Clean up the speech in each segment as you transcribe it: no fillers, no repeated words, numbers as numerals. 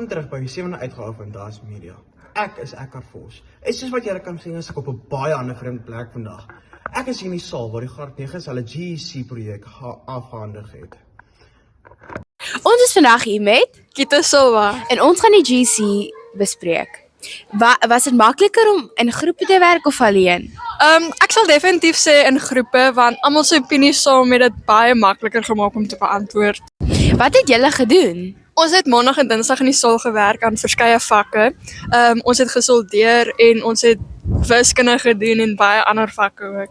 Welkom terug by die 7de uitgawe van Das Media. Ek is Eckart Vos. En soos wat julle kan sien, is ek op 'n baie ander vreemde plek vandag. Ek is hier in die saal waar die graad 9's hulle GEC projek afgehandig het. Ons is vandag hier met Kita Silva. en ons gaan die GC bespreek. Was dit makliker om in groepe te werk of alleen? Ek sal definitief sê in groepe want almal se opinies saam het dit baie makliker gemaak om te beantwoord. Wat het julle gedoen? Ons het maandag en dinsdag in die saal gewerk aan verskeie vakke. Ons het gesoldeer en ons het wiskunde gedoen en baie ander vakke ook.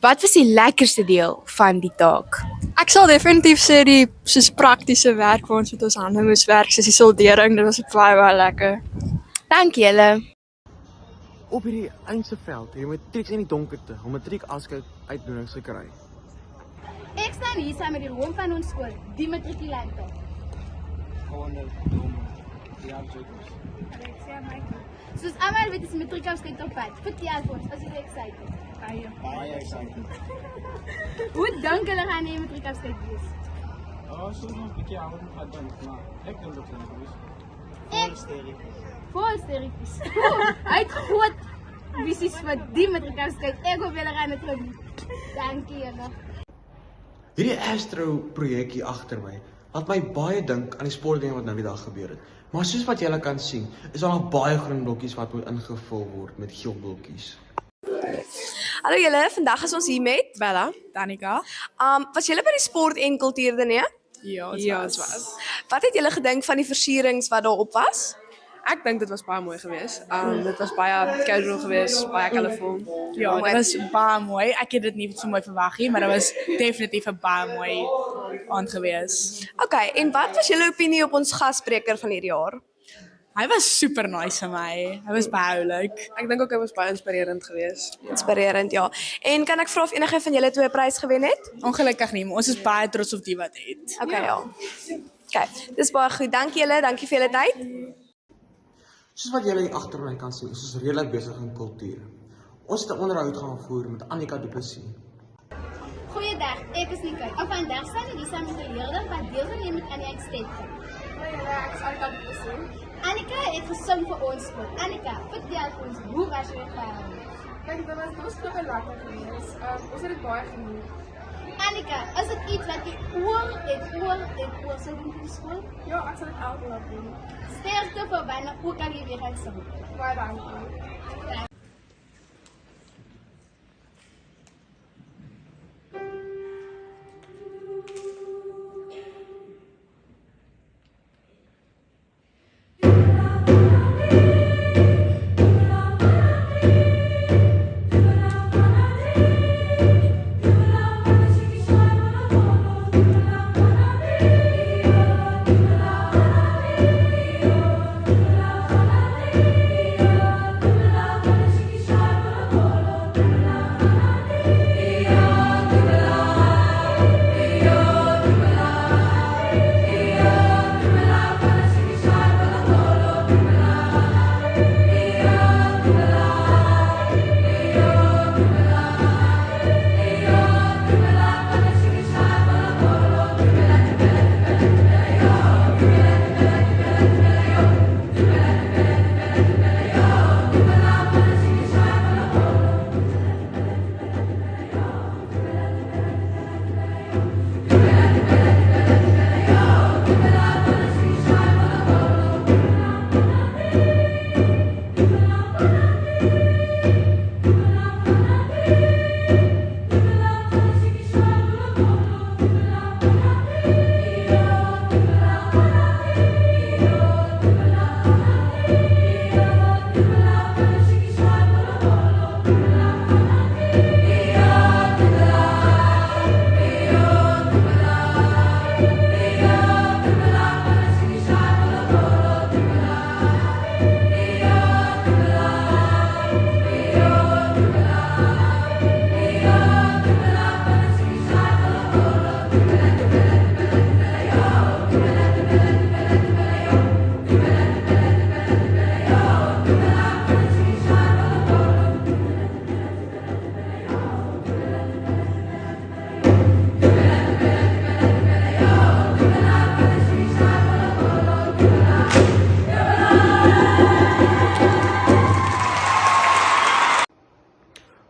Wat was die lekkerste deel van die taak? Ek sal definitief sê die soos praktiese werk waar ons met ons hande moes werk, soos die soldering, dit was baie lekker. Dank julle. Op hierdie eindse veld het jy matrieks in die donkerte om matriek afskeid uitnodigings gekry. Ek staan hier saam met die room van ons skool, die matrikulante. Soos almal weet is matriekafskeid op pad. Vertel vir ons, as jy excited. Baie excited. Hoe dink julle gaan die matriekafskeid wees? Soos ons 'n bietjie ouer gaan dan, maar ek dink dit gaan wees. Vol stereotypes. Hy het groot visies vir die matriekafskeid. Ek hoop julle gaan dit geniet. Dankie julle. Hierdie Astro projekkie agter my laat my baie dink aan die sportding wat nou die dag gebeur het. Maar soos wat julle kan sien, is daar nog baie groen blokkies wat moet ingevul word met geel blokkies. Hallo julle, vandag is ons hier met Bella, Danica. Was julle by die sport en kultuurdiner? Ja, het was. Wat het julle gedink van die versierings wat daarop was? Ek dink dit was baie mooi geweest. Dit was baie casual geweest, baie colourful. Ja, dit was baie mooi. Ek het dit nie so mooi verwag nie, maar dit was definitief 'n baie mooi aand geweest. Okay, en wat was julle opinie op ons gasspreker van hierdie jaar? Hy was super nice vir my. Hy was baie oulik. Ek dink ook hy was baie inspirerend geweest. Inspirerend, ja. En kan ek vra of enige van julle 2 prys gewen het? Ongelukkig nie, maar ons is baie trots op die wat het. Okay, ja. Okay, dis baie goed. Dankie julle, dankie vir julle tyd. Soos wat julle hier agter my kan sien, is ons redelik besig in kultuur. Ons het 'n onderhoud gaan voer met Annika Du Plessis. Goeiedag, ek is Nicole. En vandag staan ek hier saam met 'n leerder wat deelgeneem het aan die uitstekking. Ek is Annika Du Plessis. Annika het gesing vir ons skool. Annika, vertel vir ons, hoe was jou ervaring? Kijk, dit was super lekker geweest. Ons het dit baie geniet. Annika, is dit iets wat jy oor sal doen vir die skool? Ja, ek sal dit elke dag doen. Sterkte vir wanneer ook al jy weer gaan sing. Baie dankie.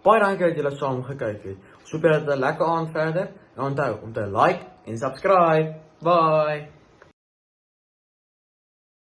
Baie dankie dat julle saam gekyk het. Ons hoop julle het 'n lekker aand verder. En onthou om te like en subscribe. Bye.